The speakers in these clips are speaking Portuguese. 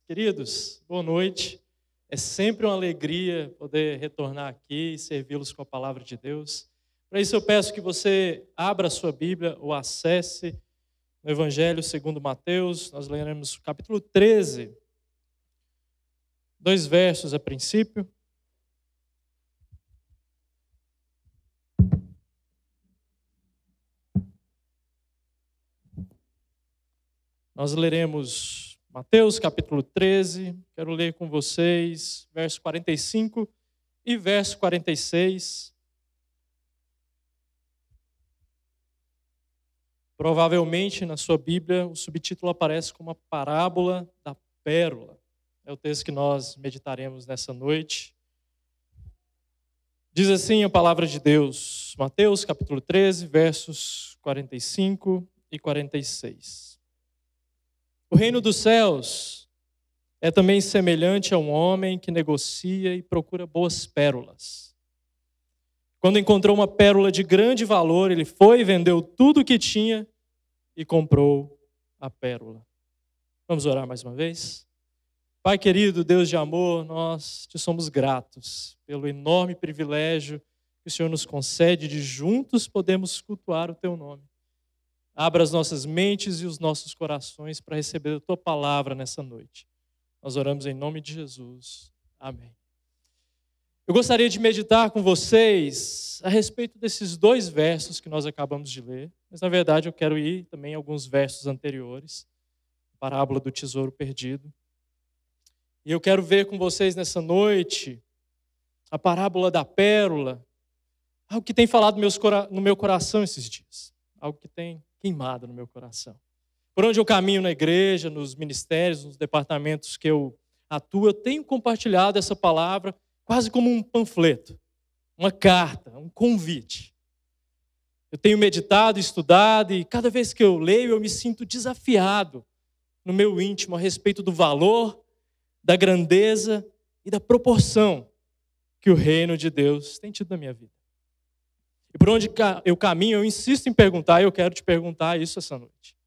Queridos, boa noite. É sempre uma alegria poder retornar aqui e servi-los com a palavra de Deus. Para isso eu peço que você abra a sua Bíblia ou acesse no Evangelho segundo Mateus. Nós leremos o capítulo 13, 2 versos a princípio. Nós leremos Mateus capítulo 13, quero ler com vocês verso 45 e verso 46. Provavelmente na sua Bíblia o subtítulo aparece como a parábola da pérola. É o texto que nós meditaremos nessa noite. Diz assim a palavra de Deus, Mateus capítulo 13, versos 45 e 46. O reino dos céus é também semelhante a um homem que negocia e procura boas pérolas. Quando encontrou uma pérola de grande valor, ele foi e vendeu tudo o que tinha e comprou a pérola. Vamos orar mais uma vez? Pai querido, Deus de amor, nós te somos gratos pelo enorme privilégio que o Senhor nos concede de juntos podermos cultuar o teu nome. Abra as nossas mentes e os nossos corações para receber a tua palavra nessa noite. Nós oramos em nome de Jesus. Amém. Eu gostaria de meditar com vocês a respeito desses 2 versos que nós acabamos de ler, mas na verdade eu quero ir também a alguns versos anteriores, a parábola do tesouro perdido. E eu quero ver com vocês nessa noite a parábola da pérola, algo que tem falado no meu coração esses dias, algo que tem queimado no meu coração. Por onde eu caminho na igreja, nos ministérios, nos departamentos que eu atuo, eu tenho compartilhado essa palavra quase como um panfleto, uma carta, um convite. Eu tenho meditado, estudado e cada vez que eu leio eu me sinto desafiado no meu íntimo a respeito do valor, da grandeza e da proporção que o reino de Deus tem tido na minha vida. E por onde eu caminho, eu insisto em perguntar, e eu quero te perguntar isso essa noite.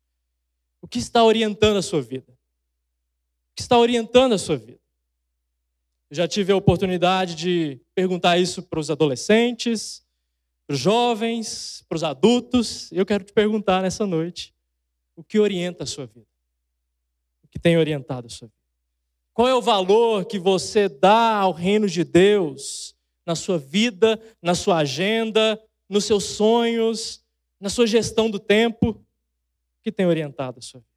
O que está orientando a sua vida? O que está orientando a sua vida? Eu já tive a oportunidade de perguntar isso para os adolescentes, para os jovens, para os adultos, e eu quero te perguntar nessa noite, o que orienta a sua vida? O que tem orientado a sua vida? Qual é o valor que você dá ao reino de Deus na sua vida, na sua agenda, nos seus sonhos, na sua gestão do tempo, que tem orientado a sua vida?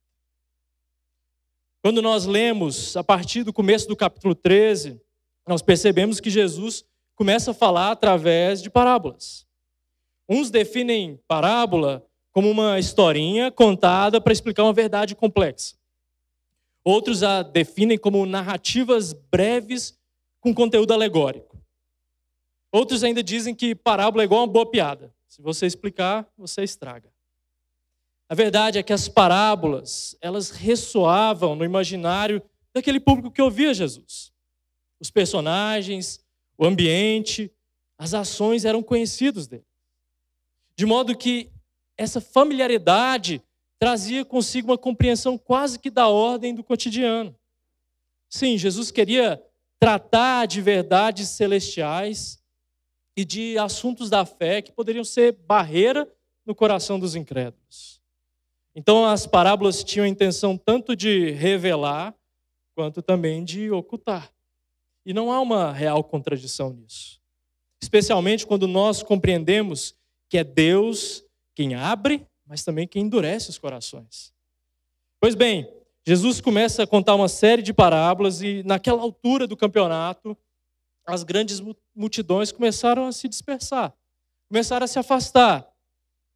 Quando nós lemos a partir do começo do capítulo 13, nós percebemos que Jesus começa a falar através de parábolas. Uns definem parábola como uma historinha contada para explicar uma verdade complexa. Outros a definem como narrativas breves com conteúdo alegórico. Outros ainda dizem que parábola é igual uma boa piada. Se você explicar, você estraga. A verdade é que as parábolas, elas ressoavam no imaginário daquele público que ouvia Jesus. Os personagens, o ambiente, as ações eram conhecidos dele. De modo que essa familiaridade trazia consigo uma compreensão quase que da ordem do cotidiano. Sim, Jesus queria tratar de verdades celestiais e de assuntos da fé que poderiam ser barreira no coração dos incrédulos. Então as parábolas tinham a intenção tanto de revelar, quanto também de ocultar. E não há uma real contradição nisso. Especialmente quando nós compreendemos que é Deus quem abre, mas também quem endurece os corações. Pois bem, Jesus começa a contar uma série de parábolas e naquela altura do campeonato, as grandes multidões começaram a se dispersar, começaram a se afastar,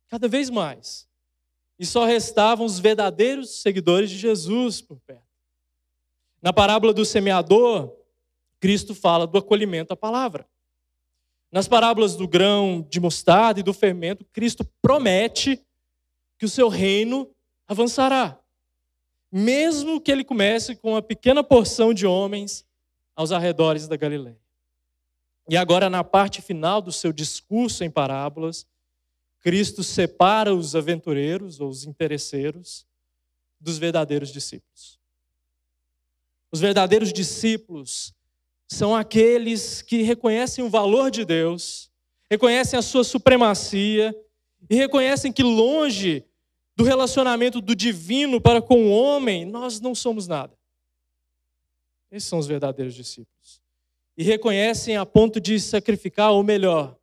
cada vez mais. E só restavam os verdadeiros seguidores de Jesus por perto. Na parábola do semeador, Cristo fala do acolhimento à palavra. Nas parábolas do grão de mostarda e do fermento, Cristo promete que o seu reino avançará, mesmo que ele comece com uma pequena porção de homens aos arredores da Galileia. E agora, na parte final do seu discurso em parábolas, Cristo separa os aventureiros ou os interesseiros dos verdadeiros discípulos. Os verdadeiros discípulos são aqueles que reconhecem o valor de Deus, reconhecem a sua supremacia e reconhecem que longe do relacionamento do divino para com o homem, nós não somos nada. Esses são os verdadeiros discípulos. E reconhecem a ponto de sacrificar, ou melhor,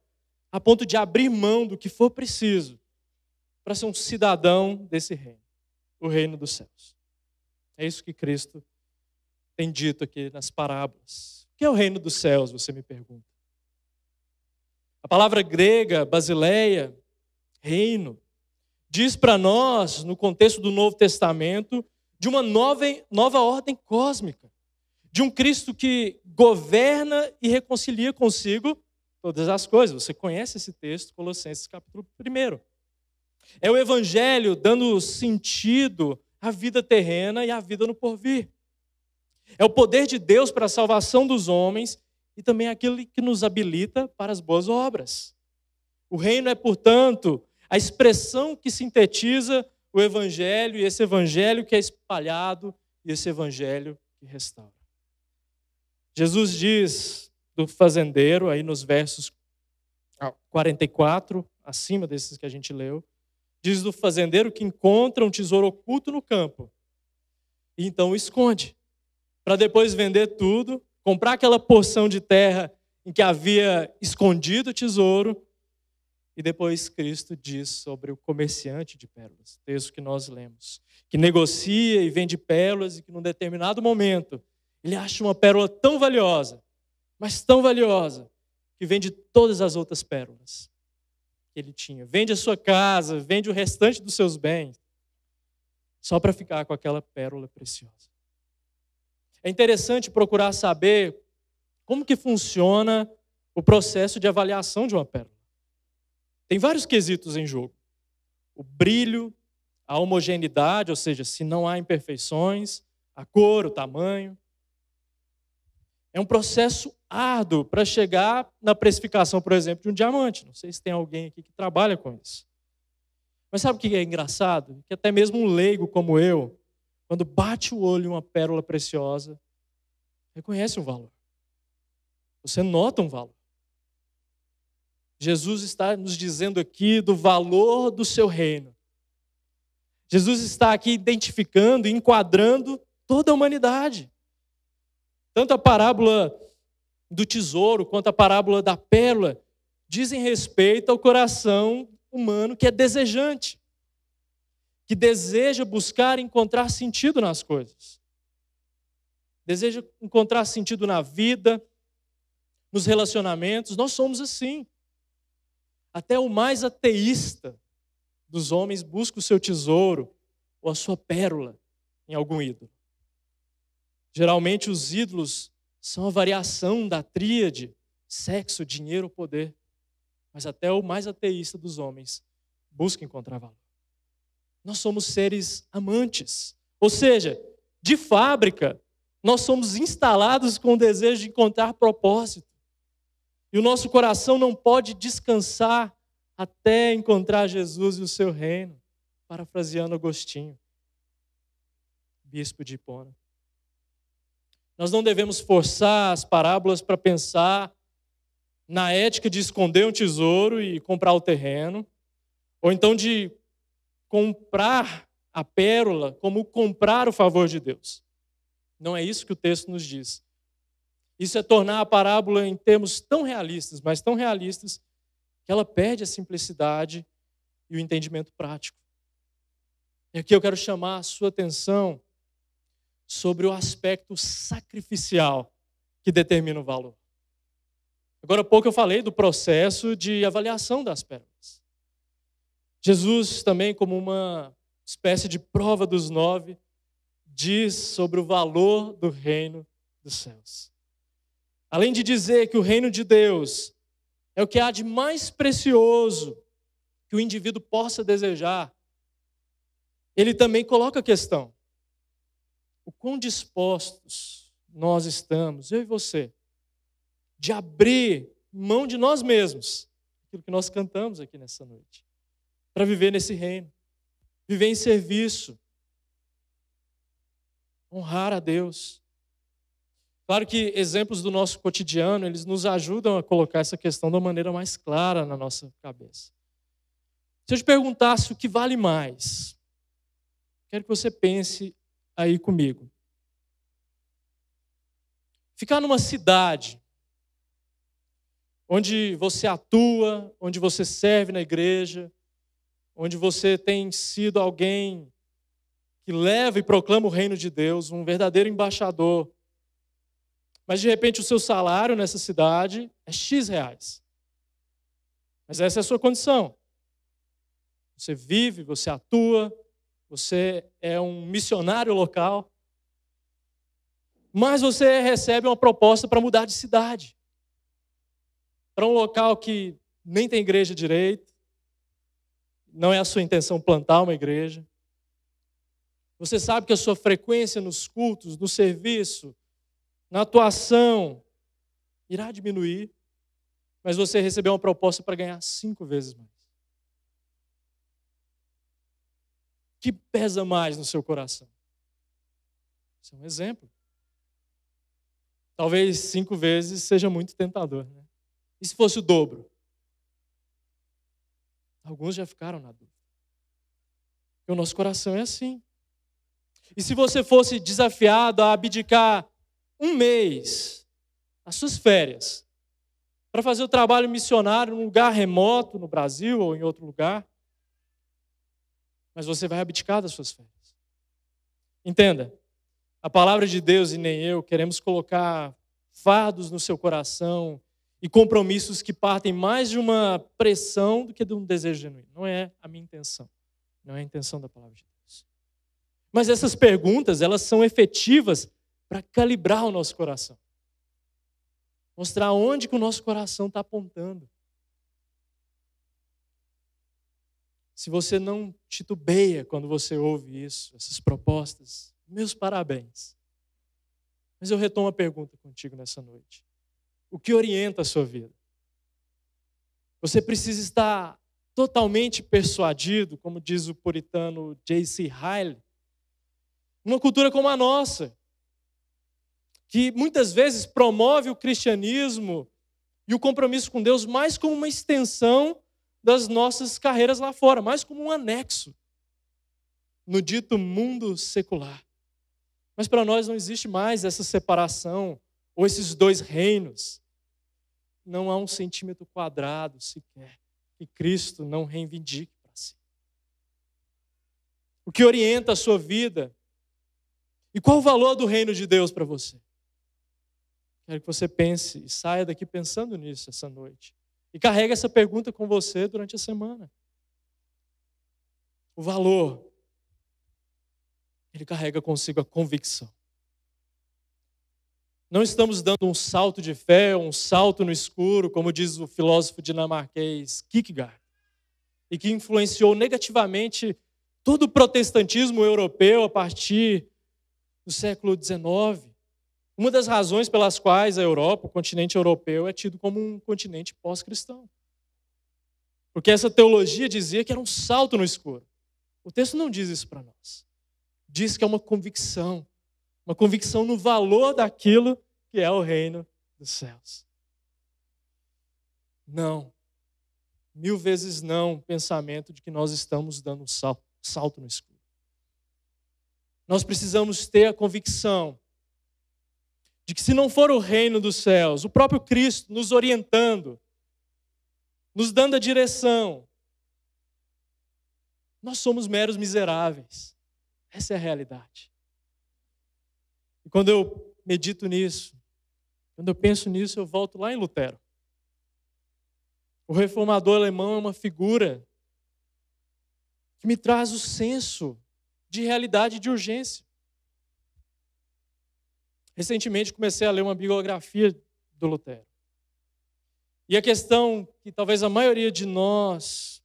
a ponto de abrir mão do que for preciso para ser um cidadão desse reino, o reino dos céus. É isso que Cristo tem dito aqui nas parábolas. O que é o reino dos céus, você me pergunta? A palavra grega, basileia, reino, diz para nós, no contexto do Novo Testamento, de uma nova ordem cósmica, de um Cristo que governa e reconcilia consigo todas as coisas. Você conhece esse texto, Colossenses capítulo 1. É o Evangelho dando sentido à vida terrena e à vida no porvir. É o poder de Deus para a salvação dos homens e também aquilo que nos habilita para as boas obras. O reino é, portanto, a expressão que sintetiza o Evangelho, e esse Evangelho que é espalhado, e esse Evangelho que restaura. Jesus diz do fazendeiro, aí nos versos 44, acima desses que a gente leu, diz do fazendeiro que encontra um tesouro oculto no campo, e então o esconde, para depois vender tudo, comprar aquela porção de terra em que havia escondido o tesouro. E depois Cristo diz sobre o comerciante de pérolas, texto que nós lemos, que negocia e vende pérolas e que num determinado momento ele acha uma pérola tão valiosa, mas tão valiosa, que vende todas as outras pérolas que ele tinha. Vende a sua casa, vende o restante dos seus bens, só para ficar com aquela pérola preciosa. É interessante procurar saber como que funciona o processo de avaliação de uma pérola. Tem vários quesitos em jogo. O brilho, a homogeneidade, ou seja, se não há imperfeições, a cor, o tamanho. É um processo árduo para chegar na precificação, por exemplo, de um diamante. Não sei se tem alguém aqui que trabalha com isso. Mas sabe o que é engraçado? Que até mesmo um leigo como eu, quando bate o olho em uma pérola preciosa, reconhece o valor. Você nota um valor. Jesus está nos dizendo aqui do valor do seu reino. Jesus está aqui identificando e enquadrando toda a humanidade. Tanto a parábola do tesouro quanto a parábola da pérola dizem respeito ao coração humano que é desejante, que deseja buscar e encontrar sentido nas coisas. Deseja encontrar sentido na vida, nos relacionamentos. Nós somos assim. Até o mais ateísta dos homens busca o seu tesouro ou a sua pérola em algum ídolo. Geralmente os ídolos são a variação da tríade, sexo, dinheiro, poder. Mas até o mais ateísta dos homens busca encontrar valor. Nós somos seres amantes. Ou seja, de fábrica, nós somos instalados com o desejo de encontrar propósito. E o nosso coração não pode descansar até encontrar Jesus e o seu reino, parafraseando Agostinho, bispo de Hipona. Nós não devemos forçar as parábolas para pensar na ética de esconder um tesouro e comprar o terreno, ou então de comprar a pérola como comprar o favor de Deus. Não é isso que o texto nos diz. Isso é tornar a parábola em termos tão realistas, mas tão realistas, que ela perde a simplicidade e o entendimento prático. E aqui eu quero chamar a sua atenção sobre o aspecto sacrificial que determina o valor. Agora há pouco eu falei do processo de avaliação das pérolas. Jesus também, como uma espécie de prova dos 9, diz sobre o valor do reino dos céus. Além de dizer que o reino de Deus é o que há de mais precioso que o indivíduo possa desejar, ele também coloca a questão: o quão dispostos nós estamos, eu e você, de abrir mão de nós mesmos, aquilo que nós cantamos aqui nessa noite, para viver nesse reino, viver em serviço, honrar a Deus, Claro que exemplos do nosso cotidiano, eles nos ajudam a colocar essa questão de uma maneira mais clara na nossa cabeça. Se eu te perguntasse o que vale mais, quero que você pense aí comigo. Ficar numa cidade onde você atua, onde você serve na igreja, onde você tem sido alguém que leva e proclama o reino de Deus, um verdadeiro embaixador. Mas de repente o seu salário nessa cidade é X reais. Mas essa é a sua condição. Você vive, você atua, você é um missionário local. Mas você recebe uma proposta para mudar de cidade. Para um local que nem tem igreja direito. Não é a sua intenção plantar uma igreja. Você sabe que a sua frequência nos cultos, no serviço, na atuação, irá diminuir. Mas você recebeu uma proposta para ganhar 5 vezes mais. O que pesa mais no seu coração? Isso é um exemplo. Talvez 5 vezes seja muito tentador, né? E se fosse o dobro? Alguns já ficaram na dúvida. Porque o nosso coração é assim. E se você fosse desafiado a abdicar 1 mês, as suas férias, para fazer o trabalho missionário num lugar remoto, no Brasil ou em outro lugar, mas você vai abdicar das suas férias. Entenda, a palavra de Deus e nem eu queremos colocar fardos no seu coração e compromissos que partem mais de uma pressão do que de um desejo genuíno. Não é a minha intenção. Não é a intenção da palavra de Deus. Mas essas perguntas, elas são efetivas para calibrar o nosso coração. Mostrar onde que o nosso coração está apontando. Se você não titubeia quando você ouve isso, essas propostas, meus parabéns. Mas eu retomo a pergunta contigo nessa noite. O que orienta a sua vida? Você precisa estar totalmente persuadido, como diz o puritano J.C. Ryle, numa cultura como a nossa, que muitas vezes promove o cristianismo e o compromisso com Deus mais como uma extensão das nossas carreiras lá fora, mais como um anexo no dito mundo secular. Mas para nós não existe mais essa separação ou esses 2 reinos. Não há um centímetro quadrado sequer que Cristo não reivindique para si. O que orienta a sua vida? E qual o valor do reino de Deus para você? Quero que você pense e saia daqui pensando nisso essa noite. E carregue essa pergunta com você durante a semana. O valor, ele carrega consigo a convicção. Não estamos dando um salto de fé, um salto no escuro, como diz o filósofo dinamarquês Kierkegaard, e que influenciou negativamente todo o protestantismo europeu a partir do século XIX. Uma das razões pelas quais a Europa, o continente europeu, é tido como um continente pós-cristão. Porque essa teologia dizia que era um salto no escuro. O texto não diz isso para nós. Diz que é uma convicção no valor daquilo que é o reino dos céus. Não. 1000 vezes não o pensamento de que nós estamos dando um salto no escuro. Nós precisamos ter a convicção de que se não for o reino dos céus, o próprio Cristo nos orientando, nos dando a direção, nós somos meros miseráveis. Essa é a realidade. E quando eu medito nisso, quando eu penso nisso, eu volto lá em Lutero. O reformador alemão é uma figura que me traz o senso de realidade e de urgência. Recentemente comecei a ler uma biografia do Lutero. E a questão que talvez a maioria de nós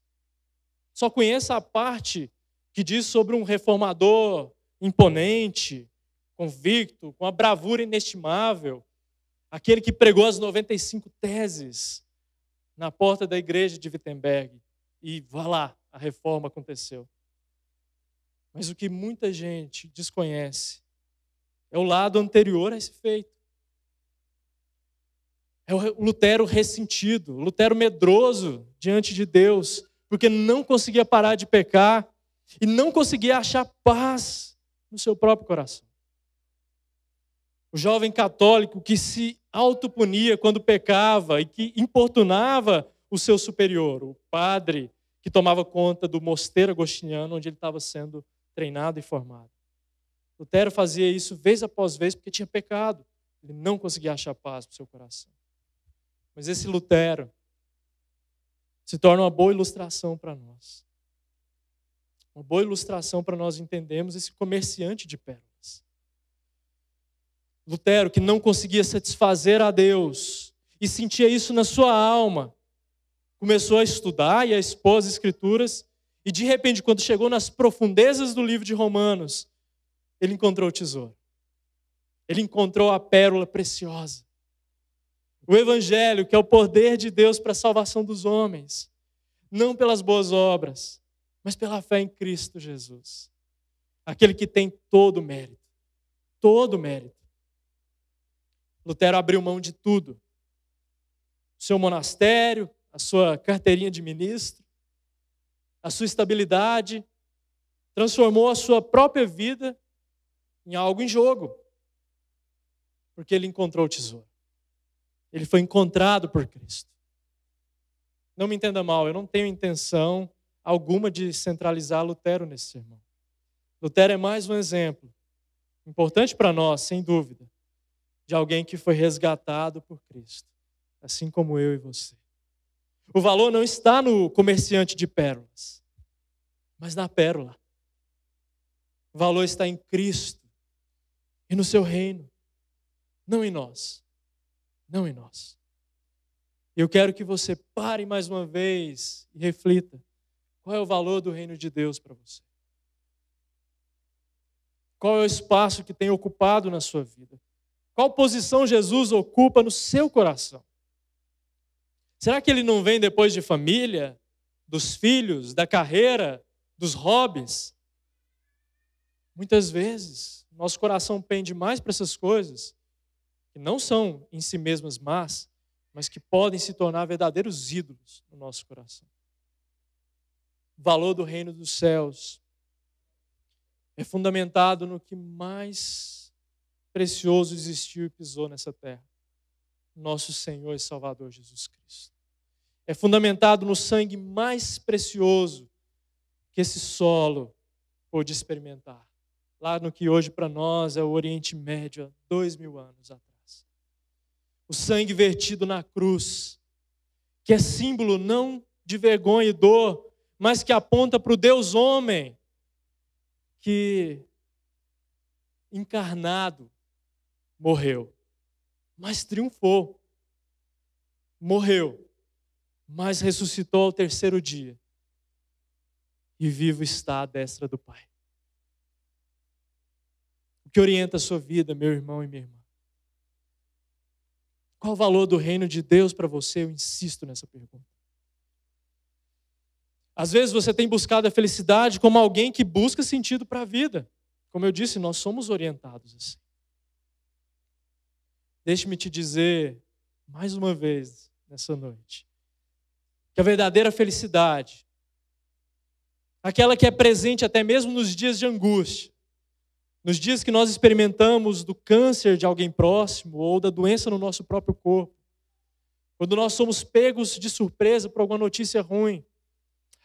só conheça a parte que diz sobre um reformador imponente, convicto, com uma bravura inestimável, aquele que pregou as 95 teses na porta da igreja de Wittenberg. E vá lá, a reforma aconteceu. Mas o que muita gente desconhece é o lado anterior a esse feito. É o Lutero ressentido, o Lutero medroso diante de Deus, porque não conseguia parar de pecar e não conseguia achar paz no seu próprio coração. O jovem católico que se autopunia quando pecava e que importunava o seu superior, o padre que tomava conta do mosteiro agostiniano onde ele estava sendo treinado e formado. Lutero fazia isso vez após vez porque tinha pecado. Ele não conseguia achar paz para o seu coração. Mas esse Lutero se torna uma boa ilustração para nós. Uma boa ilustração para nós entendermos esse comerciante de pérolas. Lutero, que não conseguia satisfazer a Deus e sentia isso na sua alma, começou a estudar e a expor as Escrituras e, de repente, quando chegou nas profundezas do livro de Romanos, ele encontrou o tesouro. Ele encontrou a pérola preciosa. O Evangelho, que é o poder de Deus para a salvação dos homens, não pelas boas obras, mas pela fé em Cristo Jesus. Aquele que tem todo o mérito. Todo o mérito. Lutero abriu mão de tudo. O seu monastério, a sua carteirinha de ministro, a sua estabilidade, transformou a sua própria vida em algo em jogo. Porque ele encontrou o tesouro. Ele foi encontrado por Cristo. Não me entenda mal, eu não tenho intenção alguma de centralizar Lutero nesse sermão. Lutero é mais um exemplo, importante para nós, sem dúvida, de alguém que foi resgatado por Cristo, assim como eu e você. O valor não está no comerciante de pérolas, mas na pérola. O valor está em Cristo e no seu reino, não em nós. Não em nós. Eu quero que você pare mais uma vez e reflita. Qual é o valor do reino de Deus para você? Qual é o espaço que tem ocupado na sua vida? Qual posição Jesus ocupa no seu coração? Será que ele não vem depois de família, dos filhos, da carreira, dos hobbies? Muitas vezes, nosso coração pende mais para essas coisas que não são em si mesmas más, mas que podem se tornar verdadeiros ídolos no nosso coração. O valor do reino dos céus é fundamentado no que mais precioso existiu e pisou nessa terra, nosso Senhor e Salvador Jesus Cristo. É fundamentado no sangue mais precioso que esse solo pôde experimentar, lá no que hoje para nós é o Oriente Médio, há 2000 anos atrás. O sangue vertido na cruz, que é símbolo não de vergonha e dor, mas que aponta para o Deus homem, que encarnado morreu, mas triunfou. Morreu, mas ressuscitou ao terceiro dia. E vivo está à destra do Pai. O que orienta a sua vida, meu irmão e minha irmã? Qual o valor do reino de Deus para você? Eu insisto nessa pergunta. Às vezes você tem buscado a felicidade como alguém que busca sentido para a vida. Como eu disse, nós somos orientados assim. Deixe-me te dizer, mais uma vez, nessa noite, que a verdadeira felicidade, aquela que é presente até mesmo nos dias de angústia, nos dias que nós experimentamos do câncer de alguém próximo ou da doença no nosso próprio corpo, quando nós somos pegos de surpresa por alguma notícia ruim,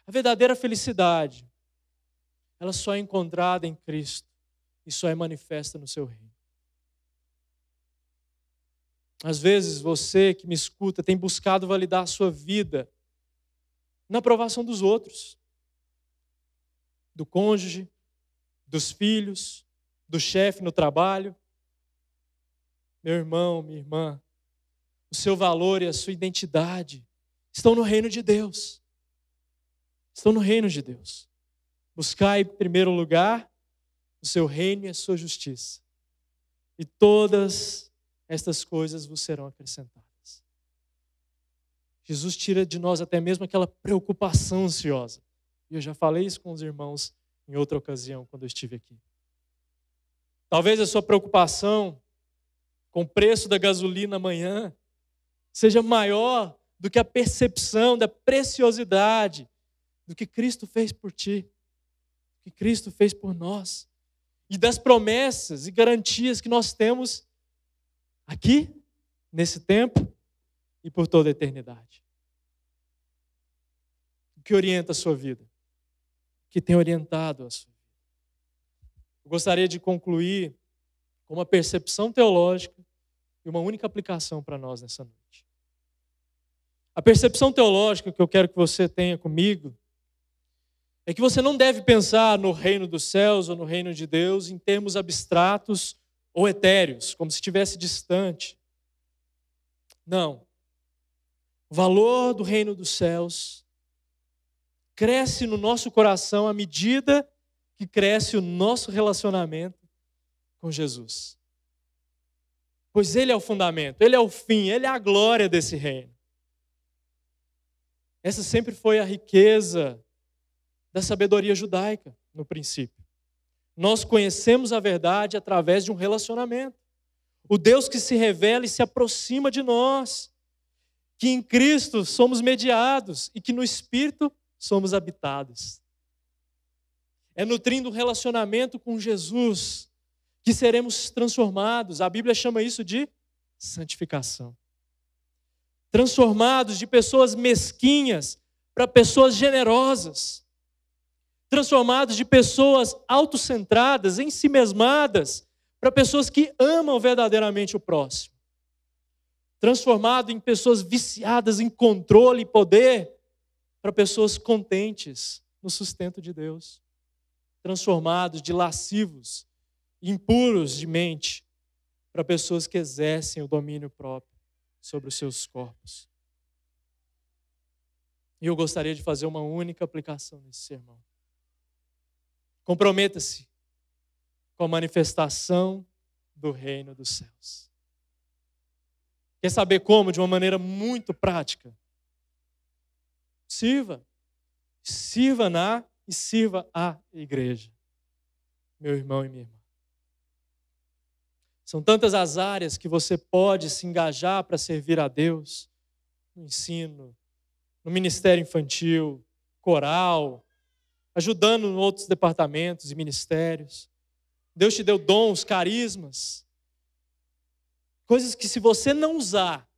a verdadeira felicidade, ela só é encontrada em Cristo e só é manifesta no seu reino. Às vezes você que me escuta tem buscado validar a sua vida na aprovação dos outros, do cônjuge, dos filhos, do chefe no trabalho. Meu irmão, minha irmã, o seu valor e a sua identidade estão no reino de Deus. Estão no reino de Deus. Buscai em primeiro lugar o seu reino e a sua justiça. E todas estas coisas vos serão acrescentadas. Jesus tira de nós até mesmo aquela preocupação ansiosa. E eu já falei isso com os irmãos em outra ocasião, quando eu estive aqui. Talvez a sua preocupação com o preço da gasolina amanhã seja maior do que a percepção da preciosidade do que Cristo fez por ti, do que Cristo fez por nós, e das promessas e garantias que nós temos aqui, nesse tempo e por toda a eternidade. O que orienta a sua vida? O que tem orientado a sua vida? Eu gostaria de concluir com uma percepção teológica e uma única aplicação para nós nessa noite. A percepção teológica que eu quero que você tenha comigo é que você não deve pensar no reino dos céus ou no reino de Deus em termos abstratos ou etéreos, como se estivesse distante. Não. O valor do reino dos céus cresce no nosso coração à medida que cresce o nosso relacionamento com Jesus. Pois Ele é o fundamento, Ele é o fim, Ele é a glória desse reino. Essa sempre foi a riqueza da sabedoria judaica, no princípio. Nós conhecemos a verdade através de um relacionamento. O Deus que se revela e se aproxima de nós, que em Cristo somos mediados e que no Espírito somos habitados. É nutrindo um relacionamento com Jesus que seremos transformados. A Bíblia chama isso de santificação. Transformados de pessoas mesquinhas para pessoas generosas. Transformados de pessoas autocentradas, ensimesmadas, para pessoas que amam verdadeiramente o próximo. Transformado em pessoas viciadas em controle e poder, para pessoas contentes no sustento de Deus. Transformados de lascivos, impuros de mente, para pessoas que exercem o domínio próprio sobre os seus corpos. E eu gostaria de fazer uma única aplicação nesse sermão. Comprometa-se com a manifestação do reino dos céus. Quer saber como? De uma maneira muito prática. Sirva. Sirva na e sirva a igreja. Meu irmão e minha irmã. São tantas as áreas que você pode se engajar para servir a Deus. No ensino, no ministério infantil, coral, ajudando em outros departamentos e ministérios. Deus te deu dons, carismas. Coisas que se você não usar,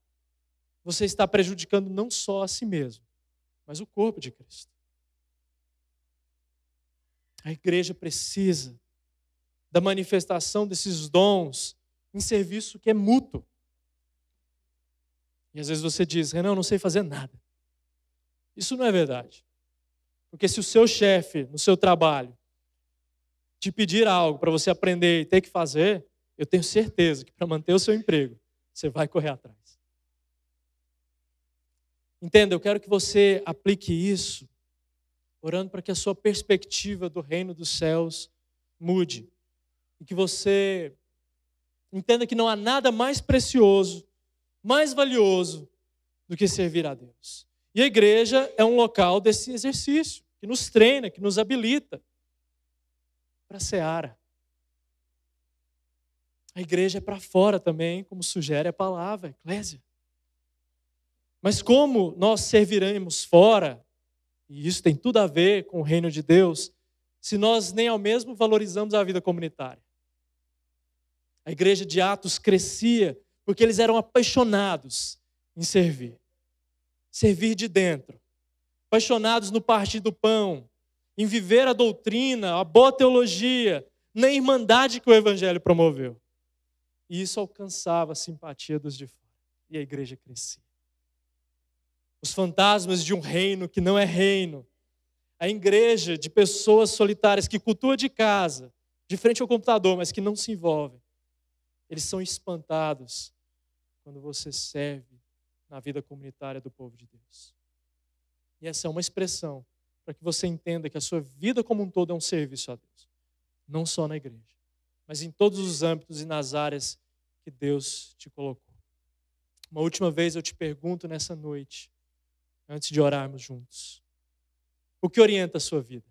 você está prejudicando não só a si mesmo, mas o corpo de Cristo. A igreja precisa da manifestação desses dons em serviço que é mútuo. E às vezes você diz, Renan, eu não sei fazer nada. Isso não é verdade. Porque se o seu chefe, no seu trabalho, te pedir algo para você aprender e ter que fazer, eu tenho certeza que para manter o seu emprego, você vai correr atrás. Entenda, eu quero que você aplique isso, orando para que a sua perspectiva do reino dos céus mude. E que você entenda que não há nada mais precioso, mais valioso do que servir a Deus. E a igreja é um local desse exercício, que nos treina, que nos habilita para a seara. A igreja é para fora também, como sugere a palavra, a eclésia. Mas como nós serviremos fora, e isso tem tudo a ver com o reino de Deus, se nós nem ao mesmo valorizamos a vida comunitária? A igreja de Atos crescia porque eles eram apaixonados em servir. Servir de dentro. Apaixonados no partir do pão, em viver a doutrina, a boa teologia, na irmandade que o evangelho promoveu. E isso alcançava a simpatia dos de fora. E a igreja crescia. Os fantasmas de um reino que não é reino. A igreja de pessoas solitárias que cultuam de casa, de frente ao computador, mas que não se envolvem. Eles são espantados quando você serve na vida comunitária do povo de Deus. E essa é uma expressão para que você entenda que a sua vida como um todo é um serviço a Deus. Não só na igreja, mas em todos os âmbitos e nas áreas que Deus te colocou. Uma última vez eu te pergunto nessa noite, antes de orarmos juntos. O que orienta a sua vida?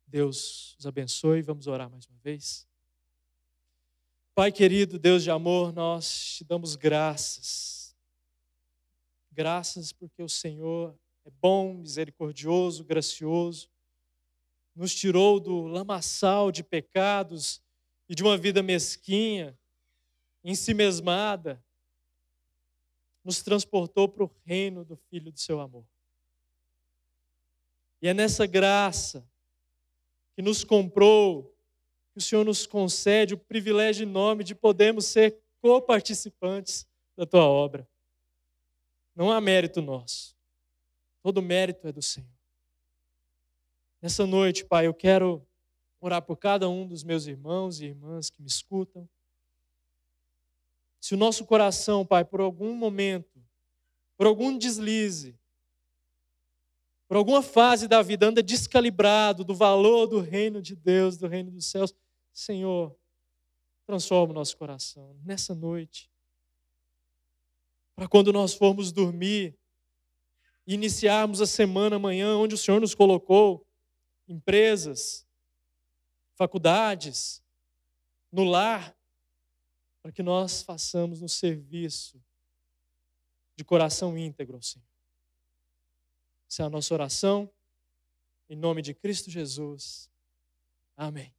Deus os abençoe. Vamos orar mais uma vez. Pai querido, Deus de amor, nós te damos graças. Graças porque o Senhor é bom, misericordioso, gracioso. Nos tirou do lamaçal de pecados e de uma vida mesquinha, ensimesmada. Nos transportou para o reino do Filho do seu amor. E é nessa graça que nos comprou, que o Senhor nos concede o privilégio enorme de podermos ser coparticipantes da tua obra. Não há mérito nosso. Todo mérito é do Senhor. Nessa noite, Pai, eu quero orar por cada um dos meus irmãos e irmãs que me escutam. Se o nosso coração, Pai, por algum momento, por algum deslize, por alguma fase da vida anda descalibrado do valor do reino de Deus, do reino dos céus, Senhor, transforma o nosso coração nessa noite. Para quando nós formos dormir, iniciarmos a semana amanhã, onde o Senhor nos colocou, empresas, faculdades, no lar, para que nós façamos no serviço de coração íntegro ao Senhor. Essa é a nossa oração, em nome de Cristo Jesus. Amém.